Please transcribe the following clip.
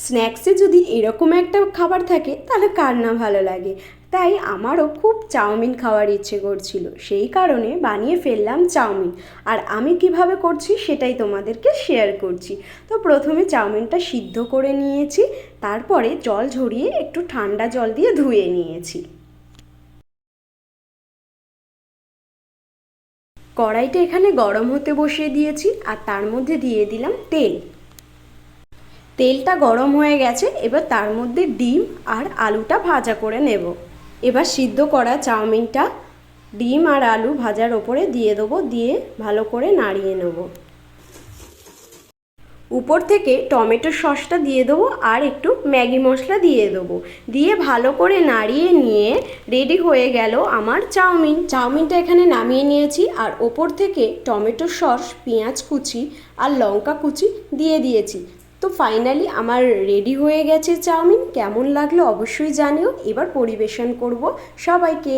স্ন্যাক্সে যদি এরকম একটা খাবার থাকে তাহলে কার না ভালো লাগে। তাই আমারও খুব চাউমিন খাওয়ার ইচ্ছে করছিল, সেই কারণে বানিয়ে ফেললাম চাউমিন। আর আমি কিভাবে করছি সেটাই তোমাদেরকে শেয়ার করছি। তো প্রথমে চাউমিনটা সিদ্ধ করে নিয়েছি, তারপরে জল ঝরিয়ে একটু ঠান্ডা জল দিয়ে ধুয়ে নিয়েছি। কড়াইটা এখানে গরম হতে বসিয়ে দিয়েছি আর তার মধ্যে দিয়ে দিলাম তেল। তেলটা গরম হয়ে গেছে, এবার তার মধ্যে ডিম আর আলুটা ভাজা করে নেব। এবার সিদ্ধ করা চাউমিনটা ডিম আর আলু ভাজার ওপরে দিয়ে দেবো, দিয়ে ভালো করে নাড়িয়ে নেব। উপর থেকে টমেটো সসটা দিয়ে দেবো আর একটু ম্যাগি মশলা দিয়ে দেবো, দিয়ে ভালো করে নাড়িয়ে নিয়ে রেডি হয়ে গেল আমার চাউমিন। চাউমিনটা এখানে নামিয়ে নিয়েছি আর ওপর থেকে টমেটো সস, পেঁয়াজ কুচি আর লঙ্কা কুচি দিয়ে দিয়েছি। তো ফাইনালি আমার রেডি হয়ে গেছে চাউমিন। কেমন লাগলো অবশ্যই জানিও। এবার পরিবেশন করব সবাইকে।